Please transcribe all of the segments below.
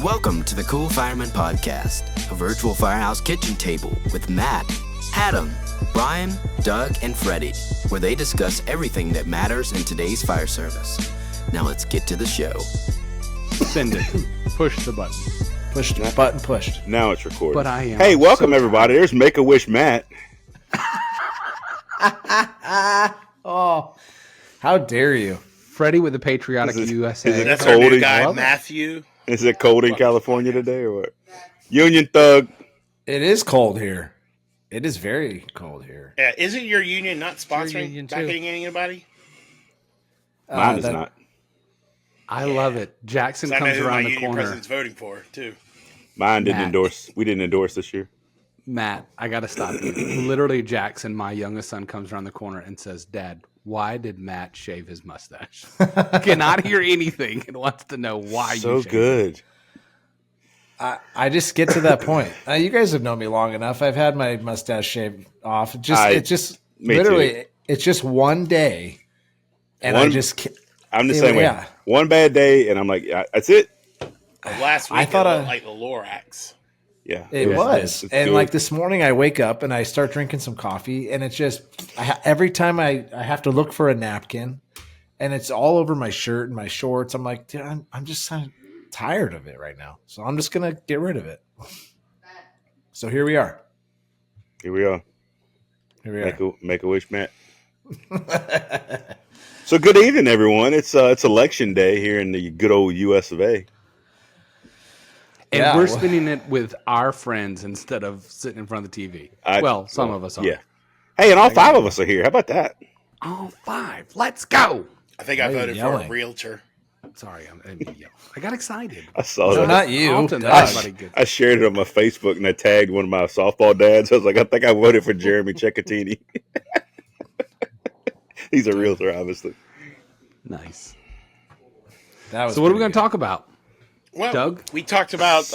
Welcome to the Cool Fireman Podcast, a virtual firehouse kitchen table with Matt, Adam, Brian, Doug, and Freddy, where they discuss everything that matters in today's fire service. Now let's get to the show. Send it. Push the button. Pushed. Button pushed. Now it's recording. But I am. Hey, welcome everybody. There's Make-A-Wish Matt. Oh, how dare you? Freddie with the patriotic Is it- USA. is it That's cold our new in- guy, Love it. Matthew. Is it cold in California today or what? Union Thug. It is cold here. It is very cold here. Yeah, isn't your union not sponsoring union, too. backing anybody? Mine is not. I love it. Jackson 'Cause I know comes who my around the union corner. president's voting for, too. Mine didn't Matt. endorse. We didn't endorse this year. Matt, I got to stop you. Literally, Jackson, my youngest son, comes around the corner and says, Dad, why did Matt shave his mustache? Cannot hear anything and wants to know why you So shaved it. good. I just get to that point. You guys have known me long enough. I've had my mustache shaved off. It just me literally, too. it's just one day, and One- I just can't. I'm the same way. Yeah. One bad day, and I'm like, yeah, that's it. Last week, I thought it I- looked like the Lorax. Yeah, It was. It's And good. like this morning, I wake up and I start drinking some coffee, and it's just every time I have to look for a napkin, and it's all over my shirt and my shorts. I'm like, dude, I'm just kind of tired of it right now, so I'm just gonna get rid of it. So here we are. Here we are. Here we are. Make-A-Wish Matt. So good evening, everyone. It's election day here in the good old U.S. of A. And Yeah, we're well- spending it with our friends instead of sitting in front of the TV. Some of us are. Yeah. Hey, and all five of us are here. How about that? All five. Let's go. I think I Why are you voted for yelling? a realtor. Sorry, I got excited. I saw No, that. not you. Often Doug. everybody gets- I shared it on my Facebook and I tagged one of my softball dads. I was like, I think I voted for Jeremy Cecchetini. He's a realtor, obviously. Nice. That was So what are we pretty going to good. talk about? Well, Doug? we talked about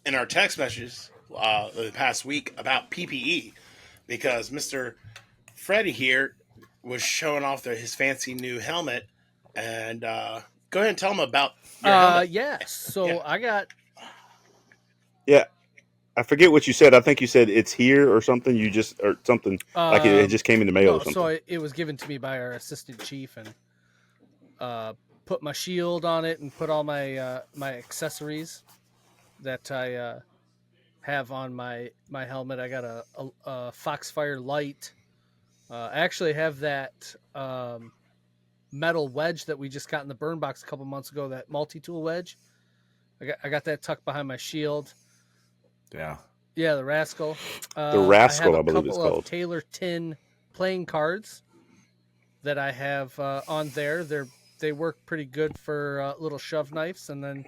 in our text messages the past week about PPE because Mr. Freddy here was showing off his fancy new helmet. And go ahead and tell him about your helmet. Yes. So Yeah. I got Yeah. I forget what you said. I think you said it's here or something. You just, or something like it just came in the mail or something. so it was given to me by our assistant chief, and put my shield on it and put all my my accessories that I have on my helmet. I got a Foxfire light. I actually have that metal wedge that we just got in the burn box a couple months ago. That multi-tool wedge. I got that tucked behind my shield. Yeah. Yeah, the Rascal. The Rascal, I I believe it's couple of called. Taylor tin playing cards that I have on there. They work pretty good for little shove knives, and then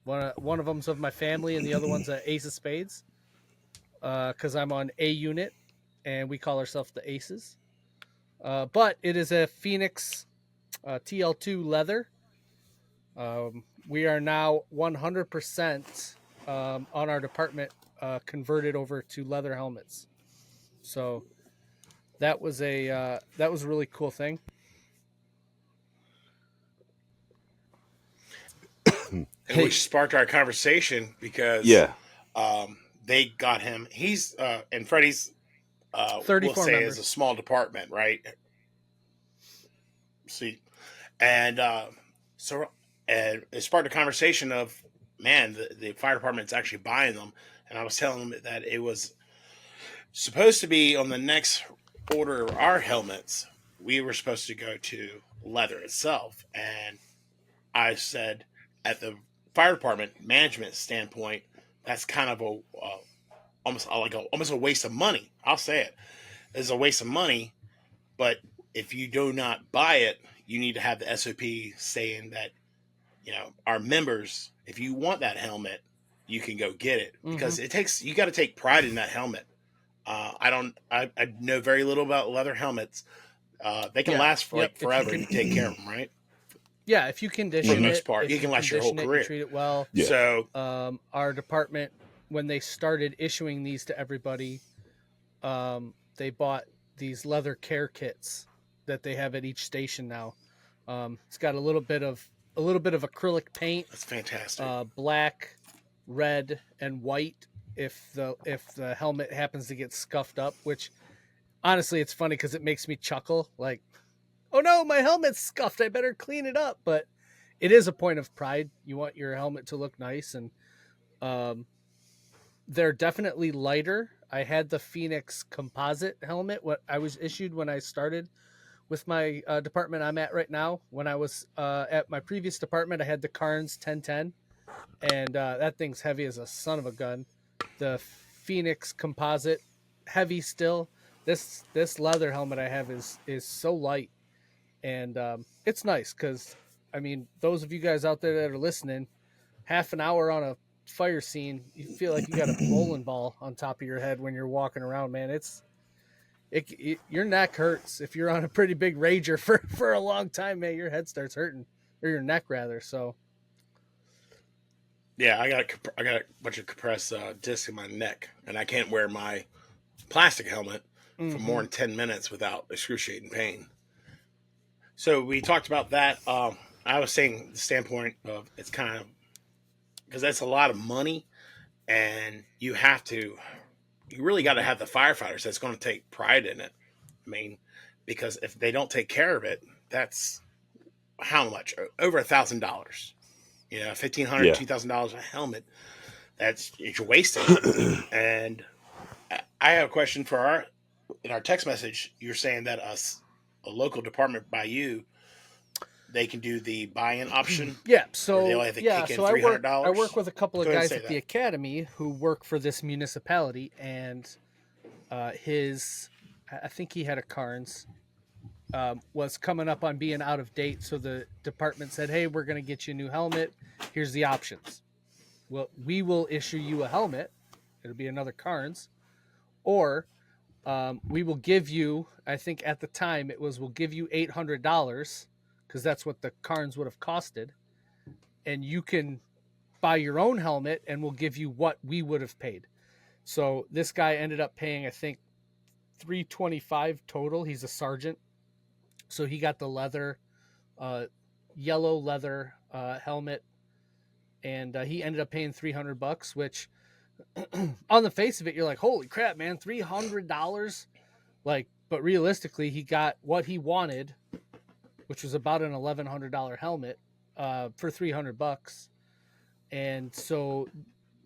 one of them's of my family, and the other one's an Ace of Spades. Because I'm on A unit, and we call ourselves the Aces. But it is a Phoenix TL2 leather. We are now 100% on our department converted over to leather helmets. So that was a really cool thing. And which sparked our conversation because Yeah. they got him. He's and Freddie's 34 we'll say members. is a small department, right? See, and it sparked a conversation of, man, the fire department's actually buying them, and I was telling them that it was supposed to be on the next order of our helmets. We were supposed to go to leather itself, and I said, at the fire department management standpoint, that's kind of almost a waste of money. I'll say it. It's a waste of money, but if you do not buy it, you need to have the SOP saying that, our members, if you want that helmet, you can go get it because you got to take pride in that helmet. I know very little about leather helmets. They can last for forever and you take care of them, right? Yeah, if you condition For the most it, part, if you can last your whole condition it, career. you treat it well. Yeah. So Our department, when they started issuing these to everybody, they bought these leather care kits that they have at each station now. It's got a little bit of a little bit of acrylic paint. That's fantastic. Black, red, and white. If the helmet happens to get scuffed up, which honestly, it's funny because it makes me chuckle. Like, oh no, my helmet's scuffed. I better clean it up. But it is a point of pride. You want your helmet to look nice, and they're definitely lighter. I had the Phoenix composite helmet. What I was issued when I started with my department I'm at right now. When I was at my previous department, I had the Carnes 1010, and that thing's heavy as a son of a gun. The Phoenix composite, heavy still. This leather helmet I have is so light, and it's nice because, I mean, those of you guys out there that are listening, half an hour on a fire scene, you feel like you got a bowling ball on top of your head when you're walking around, man. Your neck hurts if you're on a pretty big rager for a long time, man. Your head starts hurting, or your neck rather. So yeah, I got a bunch of compressed discs in my neck, and I can't wear my plastic helmet for more than 10 minutes without excruciating pain. So we talked about that. I was saying the standpoint of it's kind of, because that's a lot of money, and you really got to have the firefighters that's going to take pride in it. I mean, because if they don't take care of it, that's how much? Over $1,000. You know, $1,500, Yeah. $2,000 a helmet. You're wasting. And I have a question for in our text message. You're saying that a local department by you, they can do the buy-in option. yeah, so Or they only have to kick in so $300? I work with a couple of Go ahead and guys say at the that. academy who work for this municipality, and I think he had a Carnes, was coming up on being out of date. So the department said, hey, we're going to get you a new helmet. Here's the options. Well, we will issue you a helmet. It'll be another Carnes. Or we will give you, I think at the time we'll give you $800 because that's what the Carnes would have costed. And you can buy your own helmet and we'll give you what we would have paid. So this guy ended up paying, I think, $325 total. He's a sergeant. So he got the leather, yellow leather helmet, and he ended up paying $300, which on the face of it, you're like, holy crap, man, $300. Like, but realistically, he got what he wanted, which was about an $1,100 helmet for $300. And so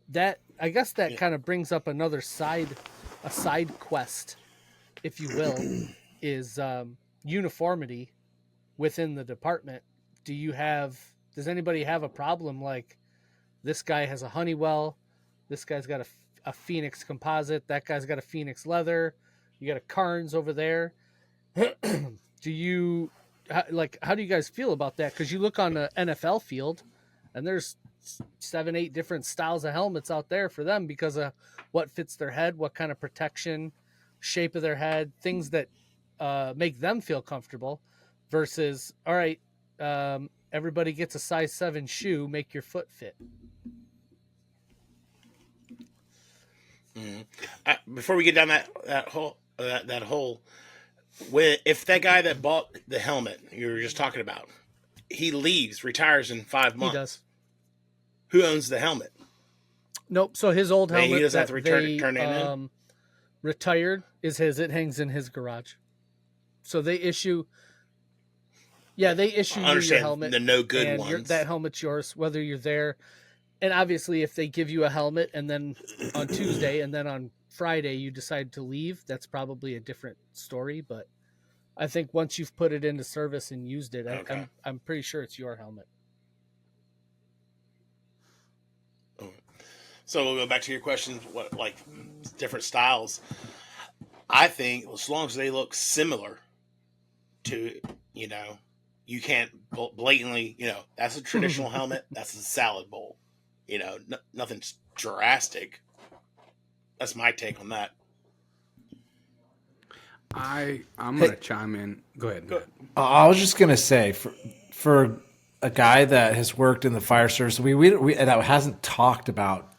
that, I guess that kind of brings up a side quest, if you will, is uniformity within the department. Does anybody have a problem like this guy has a Honeywell, this guy's got a Phoenix composite, that guy's got a Phoenix leather, you got a Carnes over there? How do you guys feel about that? Because you look on the NFL field and there's 7-8 different styles of helmets out there for them because of what fits their head, what kind of protection, shape of their head, things that make them feel comfortable, versus, all right, everybody gets a size 7 shoe, make your foot fit. Before we get down that hole, if that guy that bought the helmet you were just talking about, he retires in 5 months. He does. Who owns the helmet? Nope. So his old helmet He doesn't have that to turn it in? retired is his. It hangs in his garage. So they issue. Yeah, they issue you your helmet. The no good and ones. That helmet's yours, whether you're there. And obviously, if they give you a helmet and then on Tuesday and then on Friday you decide to leave, that's probably a different story. But I think once you've put it into service and used it, Okay. I'm pretty sure it's your helmet. So we'll go back to your question. What, like, different styles? I think as long as they look similar to, you can't blatantly, that's a traditional helmet. That's a salad bowl. Nothing drastic. That's my take on that. I'm going to chime in. Go ahead. I was just gonna say, for a guy that has worked in the fire service, we that hasn't talked about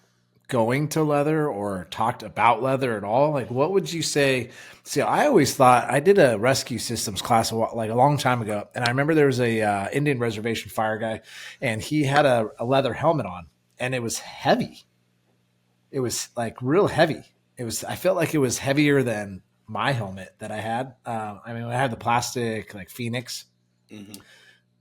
going to leather or talked about leather at all? Like, what would you say? See, I always thought I did a rescue systems class a long time ago, and I remember there was a Indian reservation fire guy, and he had a leather helmet on, and it was heavy. It was like real heavy. I felt like it was heavier than my helmet that I had. I mean, I had the plastic like Phoenix. Mm-hmm.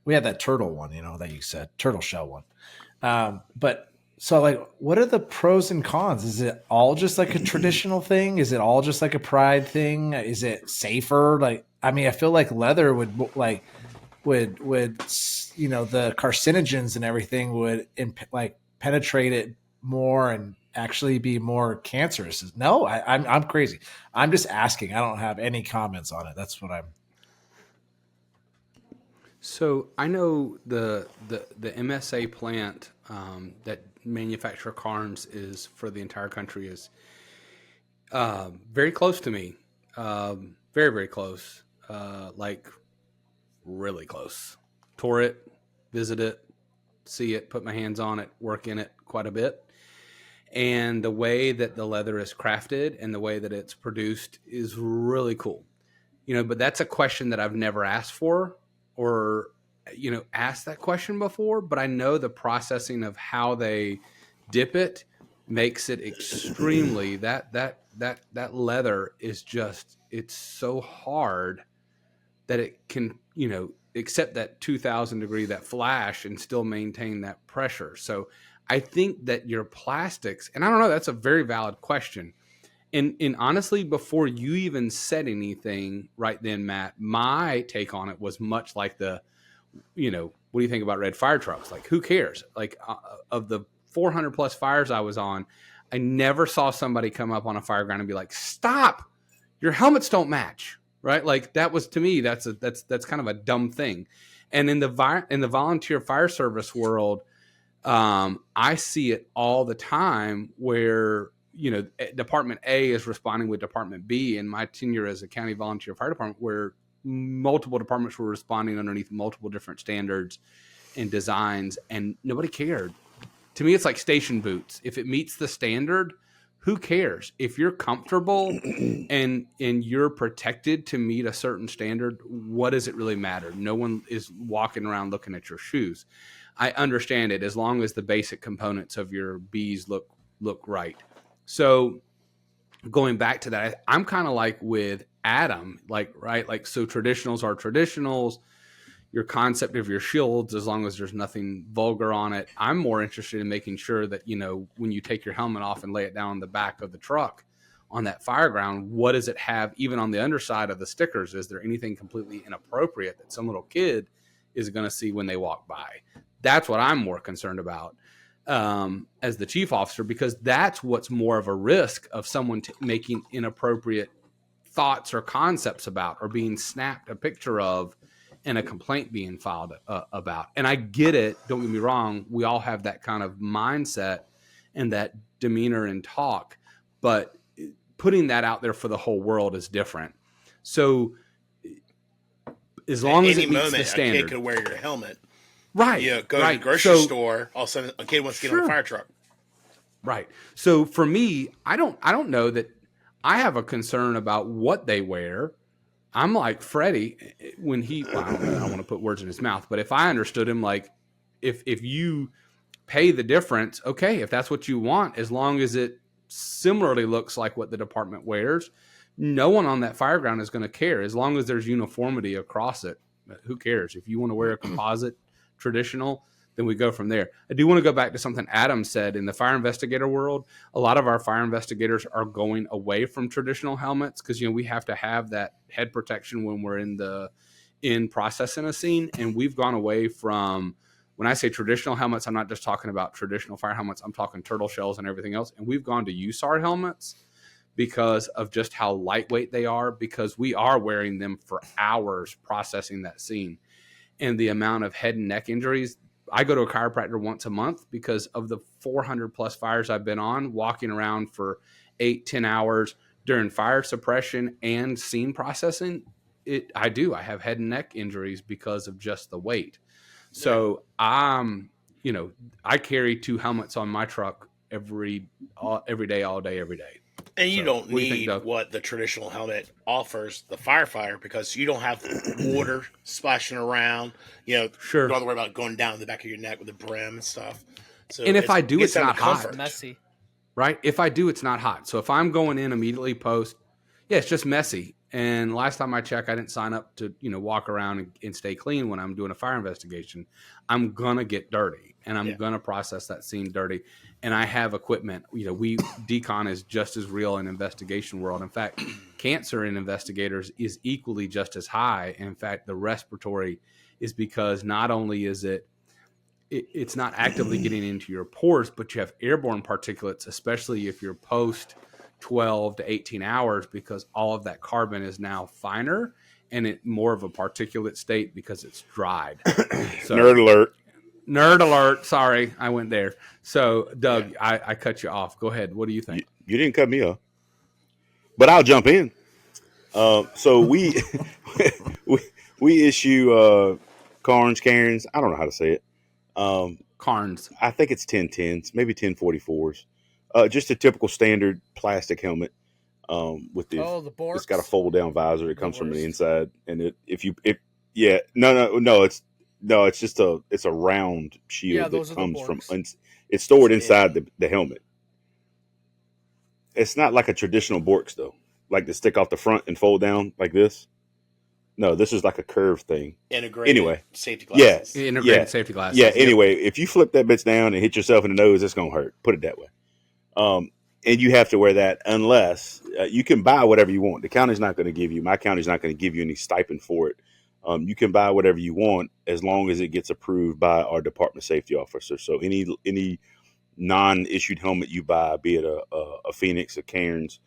We had that turtle one, that you said, turtle shell one. But so like, what are the pros and cons? Is it all just like a traditional thing? Is it all just like a pride thing? Is it safer? Like, I mean, I feel like leather would the carcinogens and everything would penetrate it more and actually be more cancerous. No, I'm crazy. I'm just asking. I don't have any comments on it. That's what I'm. So I know the MSA plant that manufacture carns is for the entire country is very close to me, very, very close, like really close. Tour it, visit it, see it, put my hands on it, work in it quite a bit. And the way that the leather is crafted and the way that it's produced is really cool. But that's a question that I've never asked for or, asked that question before, but I know the processing of how they dip it makes it extremely, that leather is just, it's so hard that it can, accept that 2000 degree, that flash and still maintain that pressure. So I think that your plastics, and I don't know, that's a very valid question. And honestly, before you even said anything right then, Matt, my take on it was much like what do you think about red fire trucks? Like, who cares? Like, of the 400 plus fires I was on, I never saw somebody come up on a fire ground and be like, stop, your helmets don't match, right? Like, that was, to me, that's kind of a dumb thing. And in the volunteer fire service world, I see it all the time where, Department A is responding with Department B. In my tenure as a county volunteer fire department, where multiple departments were responding underneath multiple different standards and designs, and nobody cared. To me, it's like station boots. If it meets the standard, who cares? If you're comfortable and you're protected to meet a certain standard, what does it really matter? No one is walking around looking at your shoes. I understand it as long as the basic components of your bees look right. So going back to that, I'm kind of like with Adam, right? So traditionals are traditionals. Your concept of your shields, as long as there's nothing vulgar on it. I'm more interested in making sure that, when you take your helmet off and lay it down on the back of the truck on that fire ground, what does it have even on the underside of the stickers? Is there anything completely inappropriate that some little kid is going to see when they walk by? That's what I'm more concerned about as the chief officer, because that's what's more of a risk of someone making inappropriate thoughts or concepts about, or being snapped a picture of, and a complaint being filed about. And I get it. Don't get me wrong. We all have that kind of mindset and that demeanor and talk, but putting that out there for the whole world is different. So as long as it meets the standard, a kid could wear your helmet. Right. Go to the grocery store. All of a sudden, a kid wants to get on a fire truck. Right. So for me, I don't know that I have a concern about what they wear. I'm like Freddy when I don't want to put words in his mouth, but if I understood him, like if you pay the difference, okay, if that's what you want, as long as it similarly looks like what the department wears, no one on that fire ground is going to care. As long as there's uniformity across it, who cares? If you want to wear a composite traditional, then we go from there. I do want to go back to something Adam said. In the fire investigator world, a lot of our fire investigators are going away from traditional helmets because, we have to have that head protection when we're in processing a scene. And we've gone away from, when I say traditional helmets, I'm not just talking about traditional fire helmets. I'm talking turtle shells and everything else. And we've gone to USAR helmets because of just how lightweight they are, because we are wearing them for hours processing that scene. And the amount of head and neck injuries, I go to a chiropractor once a month because of the 400 plus fires I've been on, walking around for 8-10 hours during fire suppression and scene processing. I have head and neck injuries because of just the weight. So I carry 2 helmets on my truck every day, all day, every day. And you So, don't what do you think, need Doug? what the traditional helmet offers the firefighter because you don't have water splashing around. You know, Sure. you don't have to worry about going down the back of your neck with the brim and stuff. So And if I do, gets it's down not to hot. comfort. Messy. Right? If I do, it's not hot. So if I'm going in immediately post, yeah, it's just messy. And last time I checked, I didn't sign up to, walk around and stay clean when I'm doing a fire investigation. I'm going to get dirty and I'm going to process that scene dirty. And I have equipment, decon is just as real in investigation world. In fact, cancer in investigators is equally just as high. And in fact, the respiratory is because not only is it's not actively getting into your pores, but you have airborne particulates, especially if you're post 12 to 18 hours, because all of that carbon is now finer and it more of a particulate state because it's dried. So, Nerd alert. Nerd alert. Sorry, I went there. So, Doug, I cut you off. Go ahead. What do you think? You didn't cut me off, but I'll jump in. So we we issue Cairns. I don't know how to say it. Carnes. I think it's 1010s, maybe 1044s. Just a typical standard plastic helmet. With the Borks. it's got a fold down visor. It comes from the worst. inside, and it's just a round shield those that are the comes from. Borks. It's stored inside the helmet. It's not like a traditional Borks though, like to stick off the front and fold down like this. No, this is like a curved thing. Integrated Anyway, safety glasses. Integrated safety glasses. Yeah. Anyway, if you flip that bitch down and hit yourself in the nose, it's gonna hurt. Put it that way. And you have to wear that unless you can buy whatever you want. The county's not going to give you. My county's not going to give you any stipend for it. You can buy whatever you want as long as it gets approved by our department safety officer. So any non-issued helmet you buy, be it a Phoenix, a Cairns,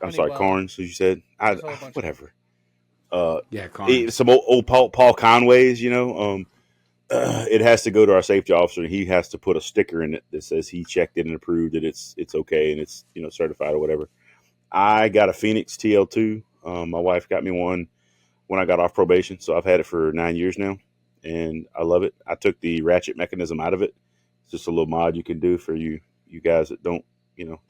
Cairns, as you said, whatever. Cairns. Some old Paul Conway's, it has to go to our safety officer, and he has to put a sticker in it that says he checked it and approved that it's okay and it's certified or whatever. I got a Phoenix TL2. My wife got me one when I got off probation, so I've had it for 9 years now, and I love it. I took the ratchet mechanism out of it. It's just a little mod you can do for you guys that don't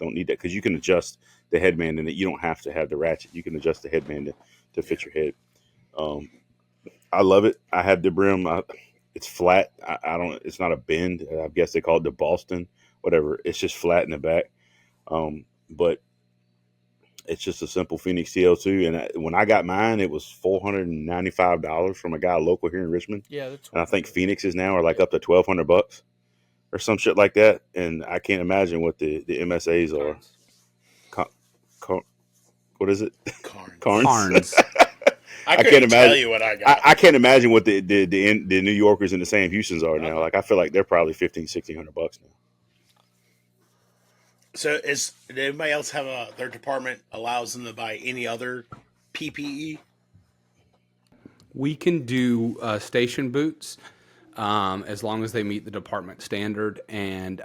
need that, because you can adjust the headband in it. You don't have to have the ratchet. You can adjust the headband to fit your head. I love it. I have the brim. It's flat. I don't. It's not a bend. I guess they call it the Boston, whatever. It's just flat in the back. But it's just a simple Phoenix TL2. And when I got mine, it was $495 from a guy local here in Richmond. Yeah, that's. And I think Phoenixes now are like up to $1,200 or some shit like that. And I can't imagine what the MSAs are. What is it? Carnes. I can't imagine. Tell you what I got. I can't imagine what the New Yorkers and the Sam Houstons are now. Like, I feel like they're probably $1,500-$1,600 now. So, did anybody else have their department allows them to buy any other PPE? We can do station boots as long as they meet the department standard, and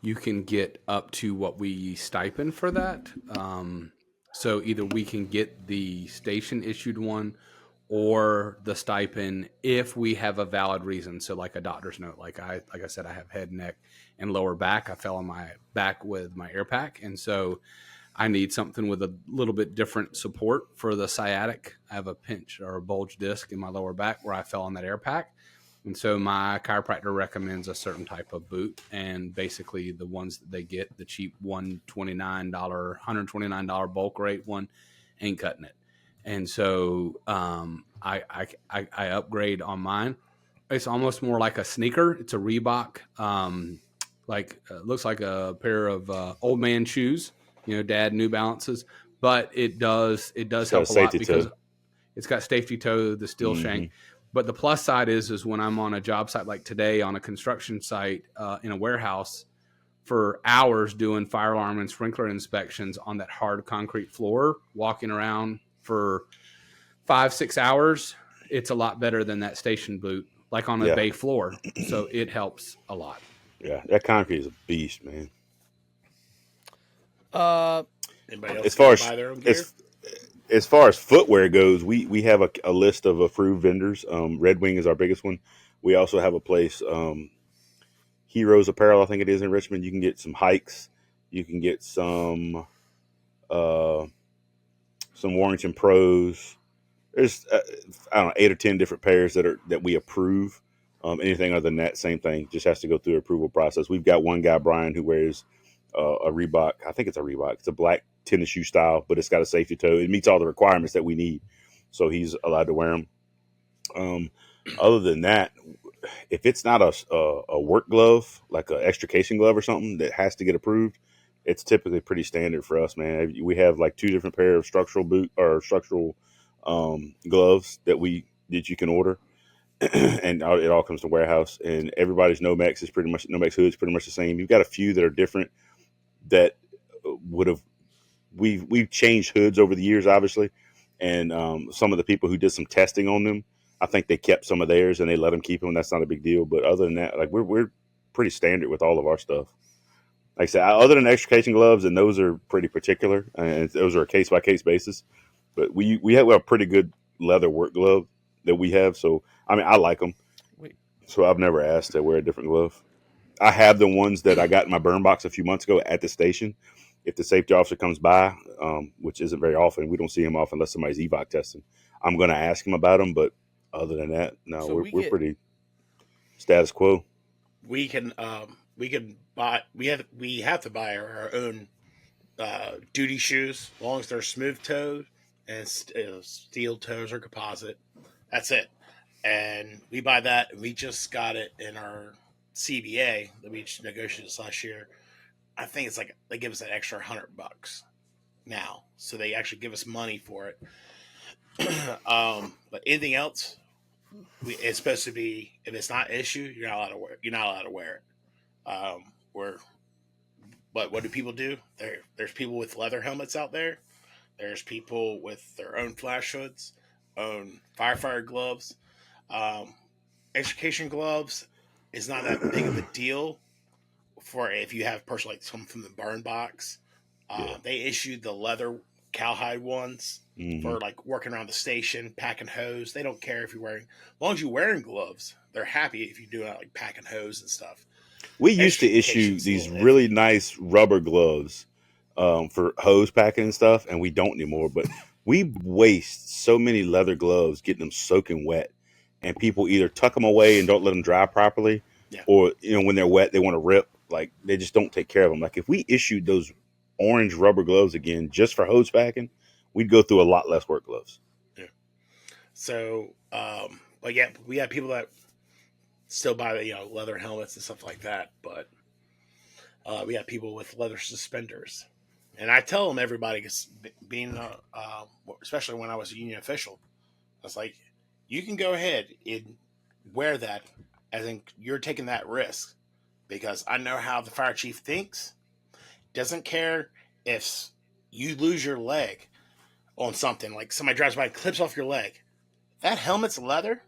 you can get up to what we stipend for that. So either we can get the station issued one or the stipend if we have a valid reason. So like a doctor's note, like I said, I have head, neck, and lower back. I fell on my back with my air pack. And so I need something with a little bit different support for the sciatic. I have a pinch or a bulge disc in my lower back where I fell on that air pack. And so my chiropractor recommends a certain type of boot, and basically the ones that they get, the cheap $129 bulk rate one, ain't cutting it. And so I upgrade on mine. It's almost more like a sneaker. It's a Reebok, looks like a pair of old man shoes, dad New Balances, but it does help a lot because it's got safety toe, the steel shank. But the plus side is when I'm on a job site like today on a construction site in a warehouse for hours doing fire alarm and sprinkler inspections on that hard concrete floor, walking around for 5-6 hours, it's a lot better than that station boot, like on a bay floor. So it helps a lot. Yeah, that concrete is a beast, man. Anybody else buy their own gear? As far as footwear goes, we have a list of approved vendors. Red Wing is our biggest one. We also have a place Heroes Apparel, I think it is, in Richmond. You can get some hikes. You can get some Warrington Pros. There's I don't know, 8 or 10 different pairs that we approve. Anything other than that, same thing. Just has to go through the approval process. We've got one guy, Brian, who wears a Reebok. I think it's a Reebok. It's a black tennis shoe style, but it's got a safety toe. It meets all the requirements that we need, so he's allowed to wear them. Other than that, if it's not a work glove, like an extrication glove or something that has to get approved, it's typically pretty standard for us, man. We have like 2 different pair of structural gloves that you can order, and it all comes to warehouse. And everybody's Nomex hood is pretty much the same. You've got a few that are different that we've changed hoods over the years, obviously, and some of the people who did some testing on them, I think they kept some of theirs and they let them keep them. That's not a big deal. But other than that, like we're pretty standard with all of our stuff. Like I said, other than extrication gloves, and those are pretty particular, and those are a case by case basis. But we have a pretty good leather work glove that we have. So I mean, I like them. So I've never asked to wear a different glove. I have the ones that I got in my burn box a few months ago at the station. If the safety officer comes by, which isn't very often, we don't see him off unless somebody's evac testing, I'm going to ask him about them. But other than that, no, so we're pretty status quo. We can buy. We have to buy our own duty shoes, as long as they're smooth toed and steel toes or composite. That's it. And we buy that. And we just got it in our CBA that we negotiated this last year. I think it's like they give us an extra $100 now, so they actually give us money for it. But anything else, it's supposed to be, if it's not an issue, you're not allowed to wear it. But what do people do? There's people with leather helmets out there. There's people with their own flash hoods, own firefighter gloves. Extrication gloves is not that big of a deal for if you have personally like some from the burn box. They issued the leather cowhide ones for like working around the station, packing hose. They don't care if you're wearing, as long as you're wearing gloves, they're happy if you do like packing hose and stuff. We used to issue these really nice rubber gloves for hose packing and stuff, and we don't anymore. But we waste so many leather gloves getting them soaking wet, and people either tuck them away and don't let them dry properly, or when they're wet they want to rip. Like they just don't take care of them. Like if we issued those orange rubber gloves again just for hose packing, we'd go through a lot less work gloves. Yeah. So, but yeah, we have people that still buy leather helmets and stuff like that, but we have people with leather suspenders, and I tell them, everybody, being especially when I was a union official, I was like, you can go ahead and wear that, as in you're taking that risk, because I know how the fire chief thinks. Doesn't care if you lose your leg on something, like somebody drives by and clips off your leg. That helmet's leather.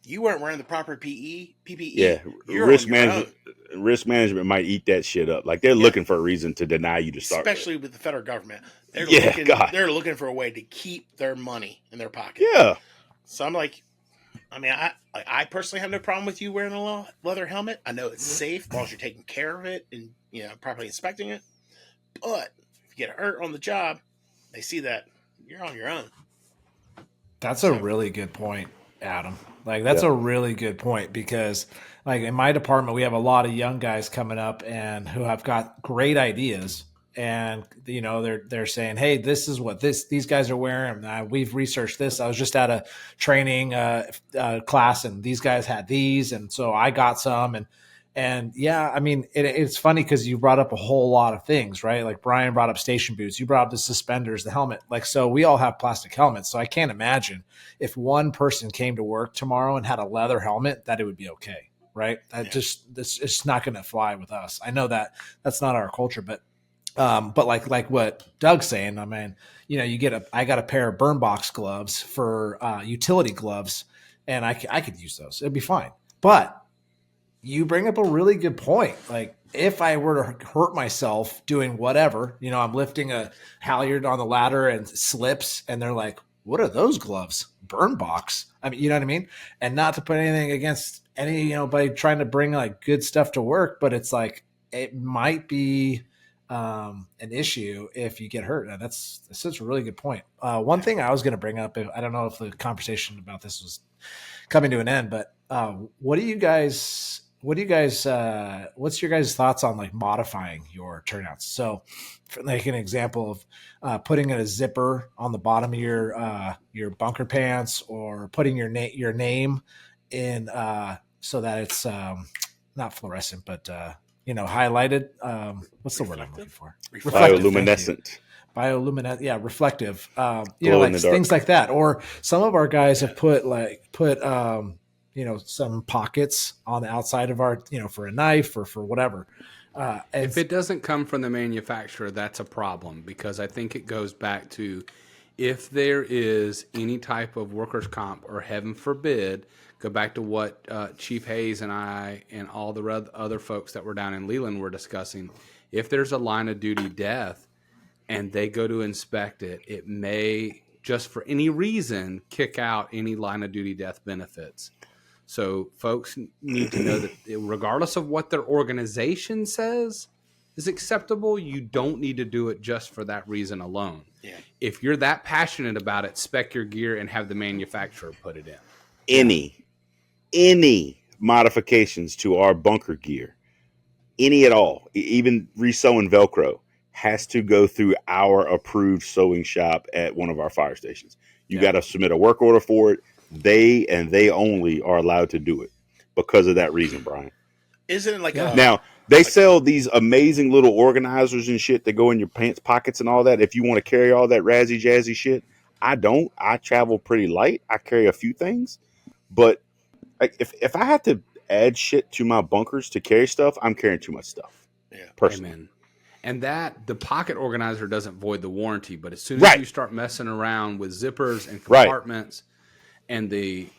You weren't wearing the proper PPE. Yeah, risk management might eat that shit up. Like they're looking for a reason to deny you to start. Especially with the federal government, they're looking for a way to keep their money in their pocket. Yeah. So I'm like, I personally have no problem with you wearing a leather helmet. I know it's safe as long as you're taking care of it and properly inspecting it. But if you get hurt on the job, they see that you're on your own. That's a really good point, Adam. Like that's a really good point, because like in my department, we have a lot of young guys coming up and who have got great ideas. And they're saying, hey, this is what these guys are wearing. We've researched this. I was just at a training class, and these guys had these, and so I got some. And yeah, I mean, it's funny because you brought up a whole lot of things, right? Like Brian brought up station boots, you brought up the suspenders, the helmet. Like, so we all have plastic helmets. So I can't imagine if one person came to work tomorrow and had a leather helmet, that it would be okay, right? It's not going to fly with us. I know that that's not our culture, but like what Doug's saying, I mean, I got a pair of burn box gloves for utility gloves, and I could use those. It'd be fine. But you bring up a really good point. Like if I were to hurt myself doing whatever, I'm lifting a halyard on the ladder and slips, and they're like, what are those gloves? Burn box. I mean, you know what I mean? And not to put anything against by trying to bring like good stuff to work, but it's like it might be an issue if you get hurt. And that's such a really good point. One thing I was going to bring up, I don't know if the conversation about this was coming to an end, but what's your guys' thoughts on like modifying your turnouts? So for like an example of putting a zipper on the bottom of your bunker pants, or putting your name in so that it's not fluorescent, but highlighted. What's the word I'm looking for? Bioluminescent. Bioluminescent, yeah, reflective. Glow in like the dark. things like that. Or some of our guys have put some pockets on the outside of our, for a knife or for whatever. If it doesn't come from the manufacturer, that's a problem, because I think it goes back to if there is any type of workers' comp, or heaven forbid, go back to what Chief Hayes and I and all the other folks that were down in Leland were discussing. If there's a line of duty death and they go to inspect it, it may, just for any reason, kick out any line of duty death benefits. So folks need to know that regardless of what their organization says is acceptable, you don't need to do it just for that reason alone. Yeah. If you're that passionate about it, spec your gear and have the manufacturer put it in. Any modifications to our bunker gear, any at all, even resewing Velcro, has to go through our approved sewing shop at one of our fire stations. You got to submit a work order for it. They and they only are allowed to do it because of that reason, Brian. Isn't it like now they sell these amazing little organizers and shit that go in your pants pockets and all that. If you want to carry all that razzy jazzy shit, I don't. I travel pretty light. I carry a few things, but like if I had to add shit to my bunkers to carry stuff, I'm carrying too much stuff. Yeah, personally. Amen. And the pocket organizer doesn't void the warranty, but as soon as you start messing around with zippers and compartments and the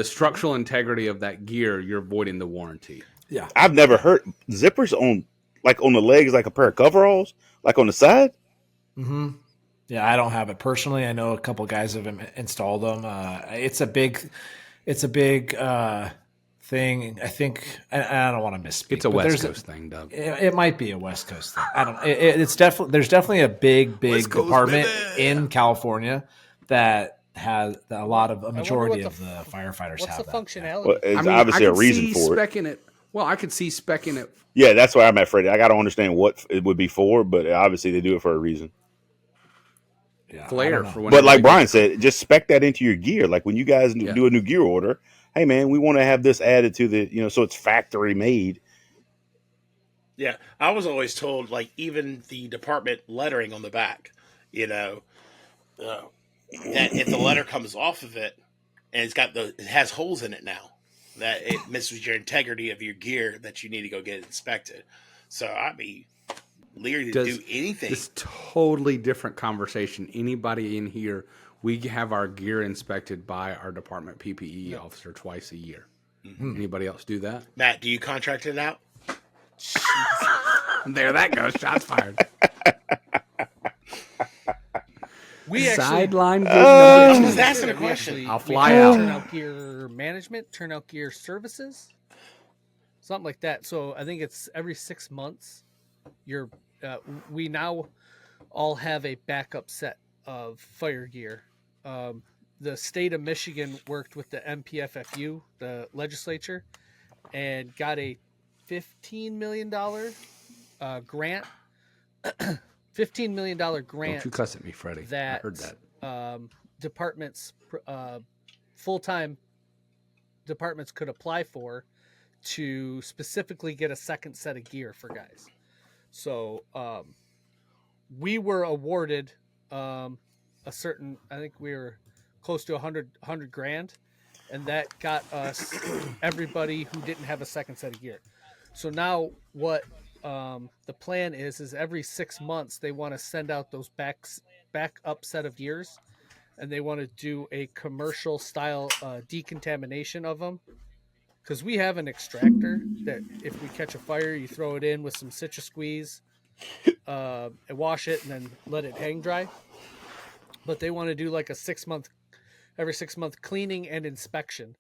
structural integrity of that gear, you're voiding the warranty. Yeah. I've never heard zippers on the legs, like a pair of coveralls, like on the side. Mm-hmm. Yeah, I don't have it personally. I know a couple guys have installed them. It's a big thing. I think I don't want to misspeak. It's a West Coast thing, Doug. It might be a West Coast thing. I don't. It's definitely there's definitely a big department in California that has a majority of the firefighters what's have the that. functionality? Well, it's obviously a reason for it. Well, I could see specking it. Yeah, that's why I'm at, Freddy. I got to understand what it would be for, but obviously they do it for a reason. Yeah, Flare for but like Brian said, just spec that into your gear. Like when you guys do a new gear order, hey man, we want to have this added to the, so it's factory made. Yeah, I was always told, like, even the department lettering on the back, that if the letter comes off of it and it has holes in it now, that it misses your integrity of your gear, that you need to go get it inspected. So I'd be leery to do anything. It's totally different conversation. Anybody in here, we have our gear inspected by our department PPE officer twice a year. Mm-hmm. Anybody else do that? Matt, do you contract it out? There that goes. Shots fired. We actually sideline. I was asking a question. I'll fly out. Turnout gear management, turnout gear services, something like that. So I think it's every 6 months. We now all have a backup set of fire gear. The state of Michigan worked with the MPFFU, the legislature, and got a $15 million grant. $15 million grant. Don't you cuss at me, Freddie. I heard that. Departments, full-time departments could apply for to specifically get a second set of gear for guys. So we were awarded a certain, I think we were close to 100 grand, and that got us everybody who didn't have a second set of gear. So now what the plan is every 6 months they want to send out those backup set of gears, and they want to do a commercial style decontamination of them. Because we have an extractor that if we catch a fire, you throw it in with some citrus squeeze, and wash it, and then let it hang dry. But they want to do like every 6 month cleaning and inspection.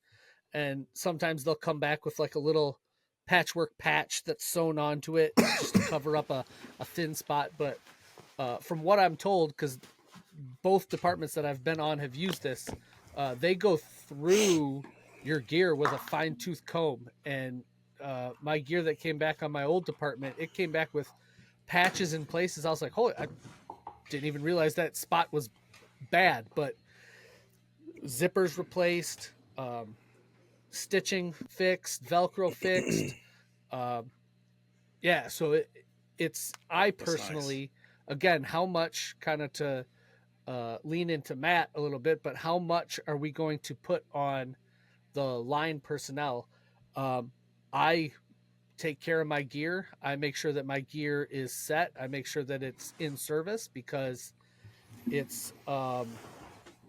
and sometimes they'll come back with like a little patchwork patch that's sewn onto it just to cover up a thin spot. But from what I'm told, because both departments that I've been on have used this, they go through your gear with a fine-tooth comb. And my gear that came back on my old department, it came back with patches in places. I was like, holy, I didn't even realize that spot was bad. But zippers replaced, stitching fixed, Velcro fixed. Yeah, so it's I personally, again, how much, kind of to lean into Matt a little bit, but how much are we going to put on the line personnel? I take care of my gear. I make sure that my gear is set. I make sure that it's in service, because it's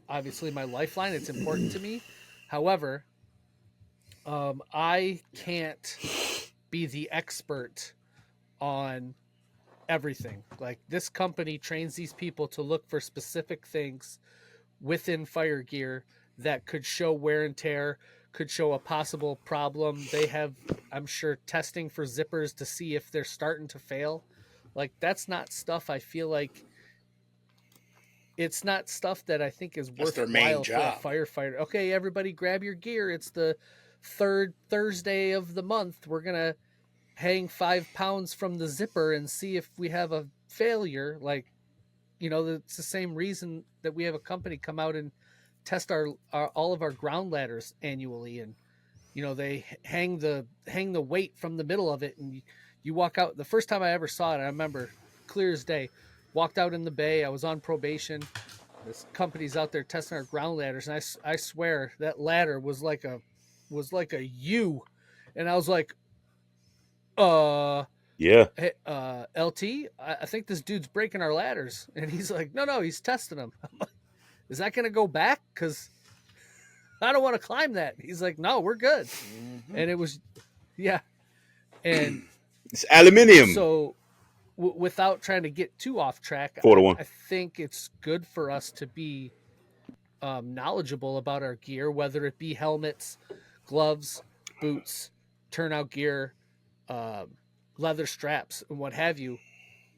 obviously my lifeline. It's important to me. However, I can't be the expert on everything. Like, this company trains these people to look for specific things within fire gear that could show wear and tear, could show a possible problem. They have, I'm sure, testing for zippers to see if they're starting to fail. Like, that's not stuff I feel like, it's not stuff that I think is That's their main worthwhile for a job. firefighter. Okay, everybody grab your gear. It's the third Thursday of the month. We're going to hang 5 pounds from the zipper and see if we have a failure. Like, it's the same reason that we have a company come out and test our all of our ground ladders annually. And, they hang the weight from the middle of it. And you walk out. The first time I ever saw it, I remember clear as day, walked out in the bay. I was on probation. This company's out there testing our ground ladders. And I swear that ladder was like a U. And I was like, Yeah. hey, LT, I think this dude's breaking our ladders. And he's like, no, he's testing them. I'm like, is that going to go back? Because I don't want to climb that. He's like, no, we're good. Mm-hmm. And it was, yeah. And It's aluminium. so without trying to get too off track, 4-1. I think it's good for us to be knowledgeable about our gear, whether it be helmets, gloves, boots, turnout gear, leather straps, and what have you.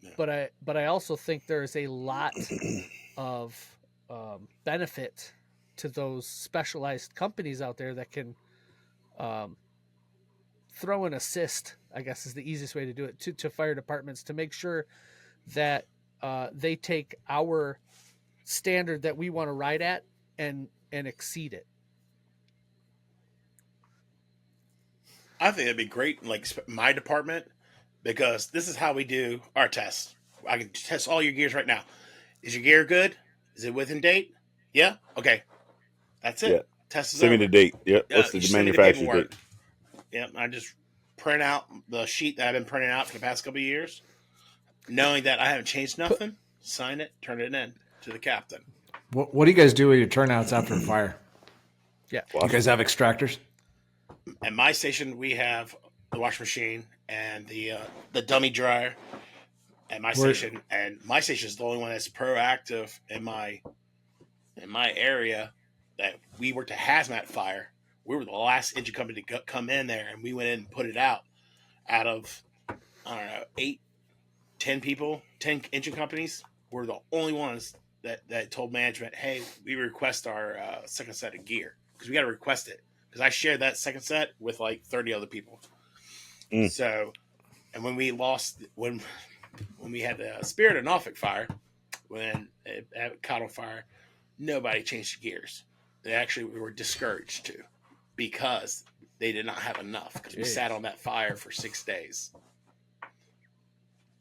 Yeah. But I also think there is a lot of benefit to those specialized companies out there that can throw an assist, I guess is the easiest way to do it, to fire departments, to make sure that they take our standard that we want to ride at and exceed it. I think it'd be great in like my department, because this is how we do our tests. I can test all your gears right now. Is your gear good? Is it within date? Yeah. Okay. That's it. Yeah. Test is Send me over. the date. Yep. Yeah, What's you the send me the manufacturer's paperwork. date? Yep. I just print out the sheet that I've been printing out for the past couple of years, knowing that I haven't changed nothing. Sign it. Turn it in to the captain. What do you guys do with your turnouts after a fire? Yeah. You guys have extractors? At my station, we have the wash machine and the dummy dryer at my station, and my station is the only one that's proactive in my area. That we worked a hazmat fire. We were the last engine company to come in there, and we went in and put it out. Out of, I don't know, 8, 10 people, 10 engine companies, we're the only ones that told management, hey, we request our second set of gear, because we got to request it, because I shared that second set with like 30 other people. So, and when we had the Spirit of Norfolk fire, when it caught on fire, nobody changed the gears. They actually were discouraged too, because they did not have enough, because we sat on that fire for 6 days.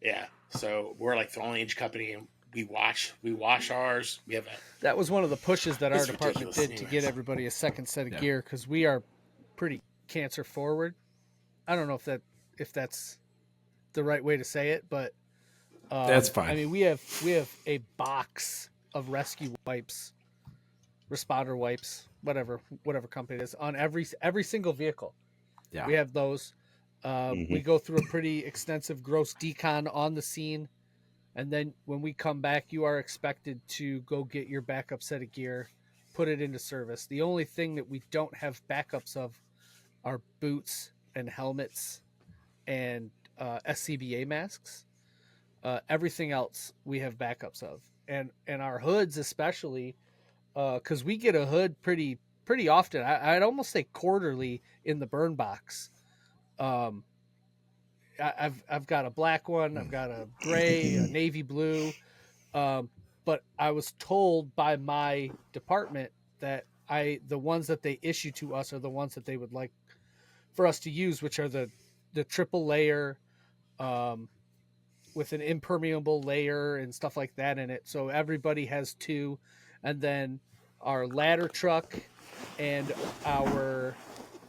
Yeah, so we're like the only engine company, and we wash ours. We have that was one of the pushes that our It's department ridiculous did to get anyways. everybody a second set of gear, because we are pretty cancer forward. I don't know if that's the right way to say it, but That's fine. I mean, we have a box of rescue wipes, responder wipes, whatever company it is, on every single vehicle. Yeah. We have those. We go through a pretty extensive gross decon on the scene, and then when we come back, you are expected to go get your backup set of gear put it into service. The only thing that we don't have backups of are boots and helmets and SCBA masks. Everything else we have backups of, and our hoods especially, because we get a hood pretty often. I'd almost say quarterly in the burn box. I've got a black one, I've got a gray, a navy blue, but I was told by my department that the ones that they issue to us are the ones that they would like for us to use, which are the triple layer, with an impermeable layer and stuff like that in it. So everybody has two, and then our ladder truck and our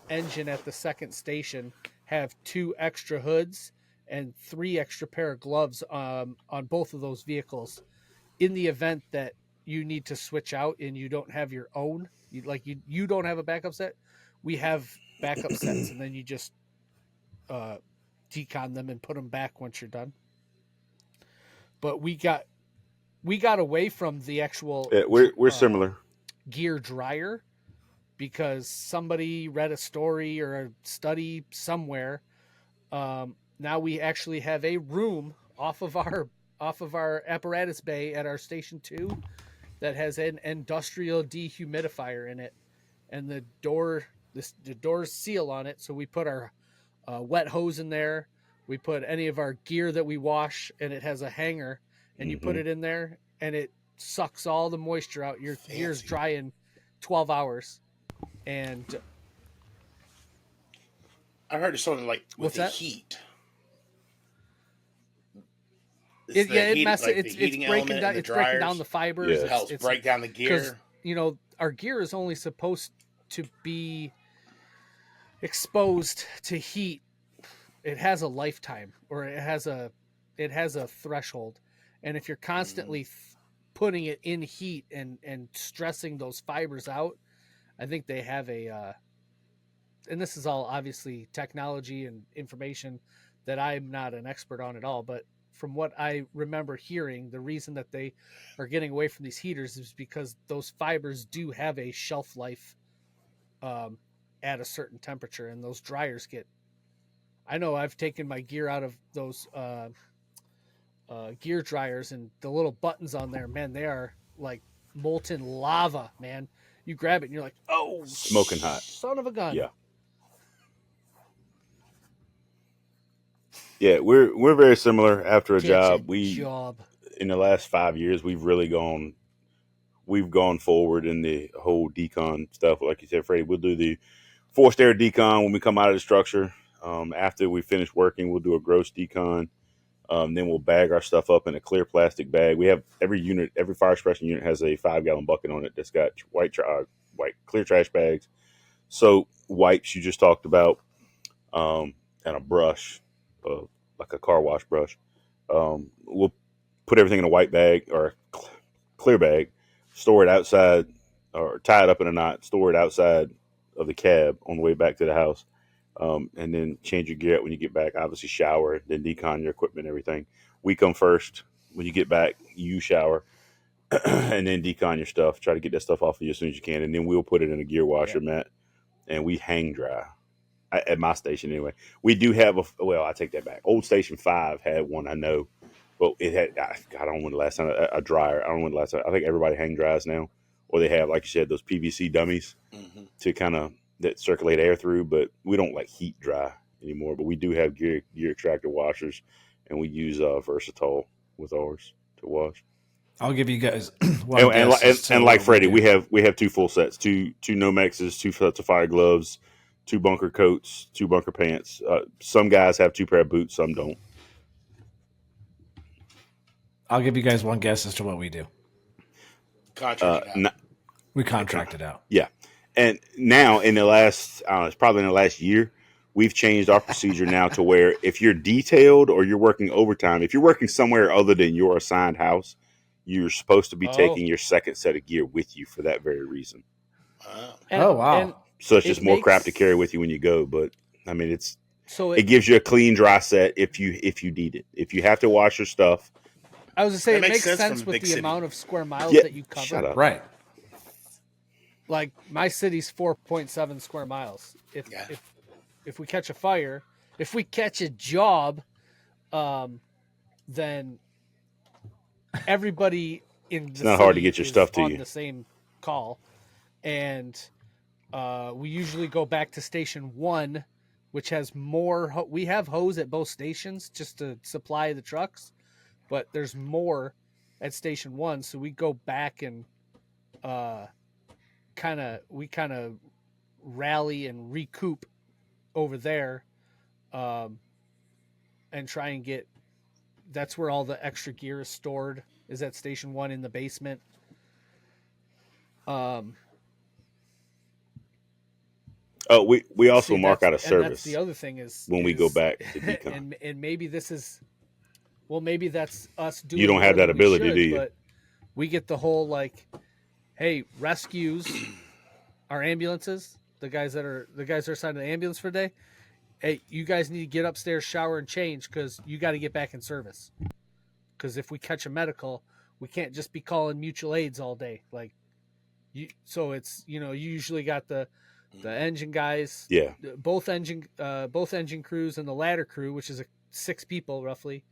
engine at the second station have 2 extra hoods and 3 extra pair of gloves on both of those vehicles. In the event that you need to switch out and you don't have your own, you don't have a backup set, we have backup sets, and then you just decon them and put them back once you're done. But we got away from the actual we're similar gear dryer because somebody read a story or a study somewhere. Now we actually have a room off of our apparatus bay at our station 2 that has an industrial dehumidifier in it, and the doors seal on it. So we put our wet hose in there. We put any of our gear that we wash, and it has a hanger, and you put it in there, and it sucks all the moisture out. Your gear's dry in 12 hours. And I heard it's something like with what's the that? heat. It's breaking down. It's breaking down the fibers. Yeah. It helps break down the gear. Because our gear is only supposed to be exposed to heat. It has a lifetime, or it has a threshold, and if you're constantly putting it in heat and stressing those fibers out, I think they have and this is all obviously technology and information that I'm not an expert on at all, but from what I remember hearing, the reason that they are getting away from these heaters is because those fibers do have a shelf life at a certain temperature, and those dryers I know I've taken my gear out of those gear dryers, and the little buttons on there, man, they are like molten lava, man. You grab it and you're like, oh, smoking hot, son of a gun. Yeah, we're very similar. After a job, in the last 5 years, we've gone forward in the whole decon stuff. Like you said, Freddie, we'll do the forced air decon when we come out of the structure. After we finish working, we'll do a gross decon. Then we'll bag our stuff up in a clear plastic bag. We have every fire suppression unit has a 5-gallon bucket on it that's got white clear trash bags, soap, wipes you just talked about, and a brush, like a car wash brush. We'll put everything in a white bag or a clear bag, store it outside, or tie it up in a knot, store it outside of the cab on the way back to the house. And then change your gear out when you get back. Obviously shower, then decon your equipment and everything. We come first. When you get back, you shower and then decon your stuff. Try to get that stuff off of you as soon as you can. And then we'll put it in a gear washer mat, and we hang dry. At my station anyway. We do have I take that back. Old Station 5 had one, I know. But it had, I don't know when the last time, a dryer. I don't know when the last time. I think everybody hang dries now. Or they have, like you said, those PVC dummies to kind of that circulate air through, but we don't like heat dry anymore. But we do have gear extractor washers, and we use Versatile with ours to wash. I'll give you guys and like Freddie, we have 2 full sets, two Nomexes, 2 sets of fire gloves, 2 bunker coats, 2 bunker pants. Some guys have 2 pair of boots, some don't. I'll give you guys one guess as to what we do. We contract it out. Yeah. And now in the last, it's probably in the last year, we've changed our procedure now to where if you're detailed or you're working overtime, if you're working somewhere other than your assigned house, you're supposed to be taking your second set of gear with you for that very reason. Wow. So it's just more crap to carry with you when you go. But I mean, it gives you a clean, dry set if you need it. If you have to wash your stuff. I was going to say, it makes sense with the amount of square miles that you cover. Right. like my city's 4.7 square miles. If we catch a fire, if we catch a job, then everybody in It's the not hard to city get your is stuff to on you. the same call, and we usually go back to station 1, which has more. We have hose at both stations just to supply the trucks, but there's more at station 1, so we go back and kind of rally and recoup over there, and try and get. That's where all the extra gear is stored. Is at station 1 in the basement. Oh, we also mark out a And that's service the other thing is when we go back to decon. and maybe this is, well, maybe that's us doing. You don't have more that than we ability, should, do you? But we get the whole like, hey, rescues, our ambulances, the guys that are assigned to the ambulance for the day. Hey, you guys need to get upstairs, shower, and change because you got to get back in service. Because if we catch a medical, we can't just be calling mutual aids all day. Like, so it's you usually got the engine guys, Yeah. both engine crews and the ladder crew, which is 6 people roughly,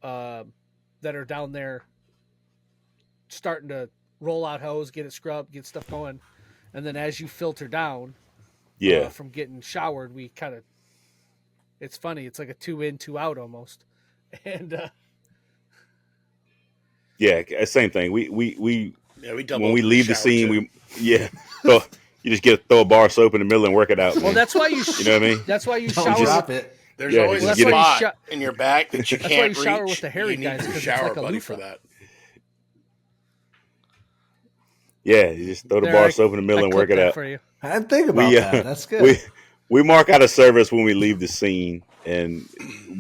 that are down there starting to roll out hose, get it scrubbed, get stuff going, and then as you filter down, from getting showered, we kind of. It's funny. It's like a 2 in, 2 out almost, and Yeah, same thing. We double when we leave the shower, scene, too. so you just throw a bar of soap in the middle and work it out. well, man. that's why you. You know what I mean? That's why you Don't shower. drop it. There's Yeah, always a just get it. spot in your back that you That's can't why you shower reach. with the hairy You need guys, your 'cause it's shower like a buddy loofah. for that. Yeah, you just throw the There, bar of soap in the middle I and work clipped it that out. for you. I didn't think about We, that. That's good. We mark out a service when we leave the scene, and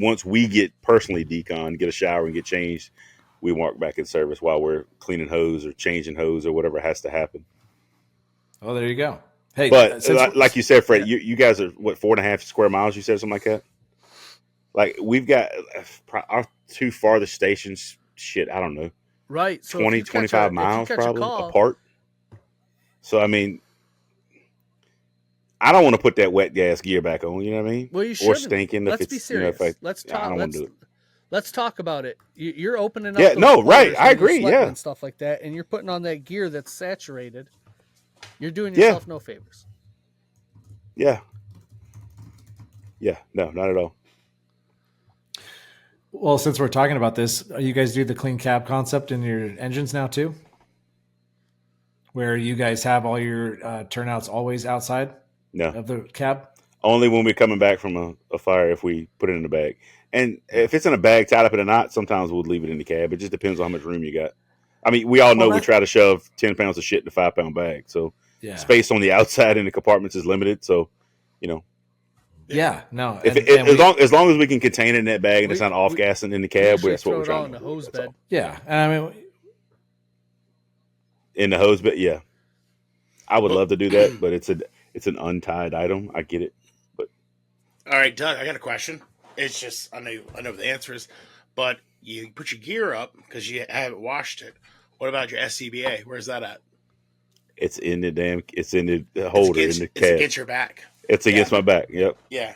once we get personally decon, get a shower and get changed, we mark back in service while we're cleaning hose or changing hose or whatever has to happen. Oh, there you go. Hey, But since like you said, Fred, you guys are what 4.5 square miles? You said something like that. Like we've got our 2 farthest stations. Shit, I don't know, Right. So 20, if you catch 25 miles if you catch probably a call, apart. So I mean, I don't want to put that wet gas gear back on. You know what I mean? well, you Or should. stinking. Let's if be it's serious. if I, Let's yeah, I talk. don't want to do it. Let's talk about it. You're opening up. Yeah, those no, right. pores I when you're agree, sweating yeah. and stuff like that, and you're putting on that gear that's saturated. You're doing Yeah. yourself no favors. Yeah. Yeah. No, not at all. well, since we're talking about this, you guys do the clean cab concept in your engines now too, where you guys have all your turnouts always outside No. of the cab. Only when we're coming back from a fire if we put it in the bag. And if it's in a bag tied up in a knot, sometimes we'll leave it in the cab. It just depends on how much room you got. I mean, we all know we try to shove 10 pounds of shit in a 5-pound bag. So Yeah. space on the outside in the compartments is limited. So, Yeah. No. as long as we can contain it in that bag and it's not off gassing in the cab, Usually that's what throw we're it all trying in to the do. hose That's bed. all. Yeah. And I mean, In the hose bed, yeah. I would love to do that, but it's an untied item. I get it. But All right, Doug, I got a question. It's just I know what the answer is, but you put your gear up because you haven't washed it. What about your SCBA? Where's that at? it's in the holder in the It's cab. against your back. It's against my back. Yep. Yeah.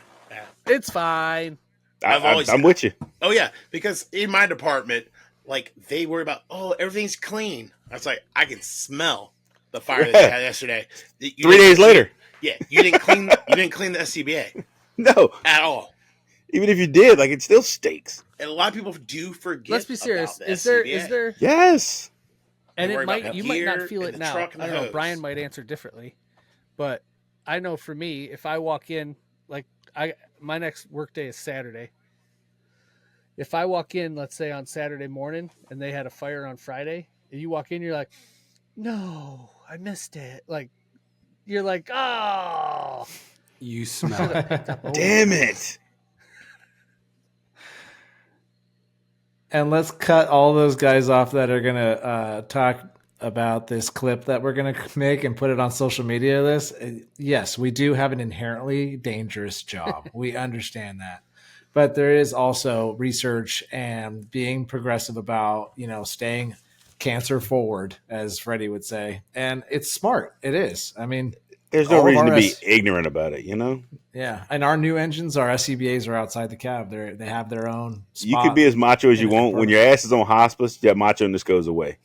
It's fine. I'm with you. Oh yeah, because in my department, like they worry about everything's clean. I was like, I can smell the fire that you had yesterday. 3 days later. Yeah, you didn't clean the SCBA No. at all. Even if you did, like it still stinks. And a lot of people do forget. Let's be serious. About the Is there? SCBA. Is there? Yes. And They it worry about might. the You might not gear feel and it the now. truck and I the don't know. hose. Brian might answer differently, but I know for me, if I walk in, like my next work day is Saturday. If I walk in, let's say on Saturday morning, and they had a fire on Friday, and you walk in, you're like, no, I missed it. Like, you're like, oh, You smell it. Damn it. and let's cut all those guys off that are going to talk about this clip that we're going to make and put it on social media. Yes, we do have an inherently dangerous job. We understand that. But there is also research and being progressive about, staying cancer forward, as Freddy would say. And it's smart. It is. I mean, there's no all of reason our to be ignorant about it, you know? Yeah. And our new engines, our SCBAs are outside the cab. They have their own spot. You can be as macho as you want. When your ass is on hospice, that macho-ness goes away.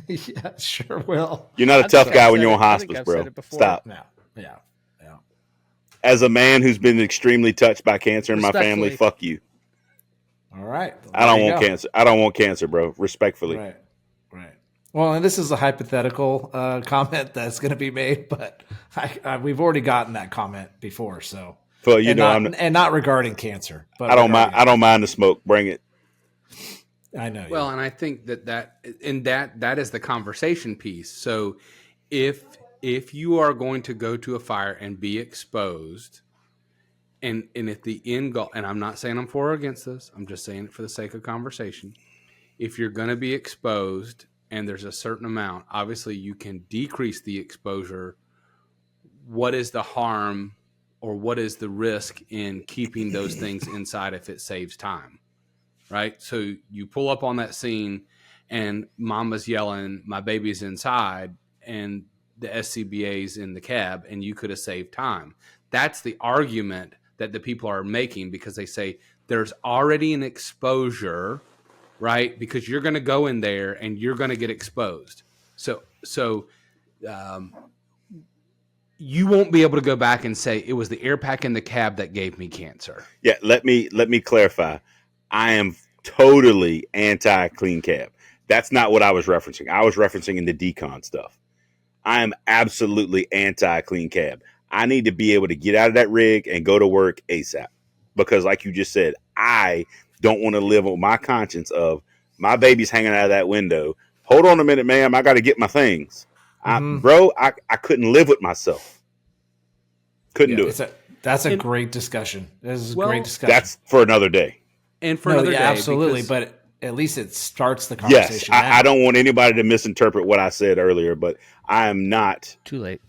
Yeah, sure will. You're not a tough guy when you're on hospice, bro. Stop. Yeah. As a man who's been extremely touched by cancer in my family, fuck you. All right. I don't want cancer. I don't want cancer, bro. Respectfully. Right. Well, and this is a hypothetical comment that's going to be made, but we've already gotten that comment before. So, well, you know, not regarding cancer, but I don't mind. I don't mind the smoke. Bring it. I know. Well, and I think that is the conversation piece. So, if you are going to go to a fire and be exposed, and if the end goal, and I'm not saying I'm for or against this, I'm just saying it for the sake of conversation. If you're going to be exposed and there's a certain amount, obviously you can decrease the exposure. What is the harm or what is the risk in keeping those things inside if it saves time? Right? So you pull up on that scene and mama's yelling, my baby's inside, and the SCBA's in the cab, and you could have saved time. That's the argument that the people are making, because they say there's already an exposure, right? Because you're going to go in there and you're going to get exposed. So you won't be able to go back and say it was the air pack in the cab that gave me cancer. Yeah, let me clarify. I am totally anti-clean cab. That's not what I was referencing. I was referencing in the decon stuff. I am absolutely anti-clean cab. I need to be able to get out of that rig and go to work ASAP. Because like you just said, I don't want to live on my conscience of my baby's hanging out of that window. Hold on a minute, ma'am. I got to get my things. Bro, I couldn't live with myself. Couldn't do it. That's a great discussion. This is a great discussion. That's for another day. And for another day. Absolutely. But at least it starts the conversation. Yes, I don't want anybody to misinterpret what I said earlier, but I am not too late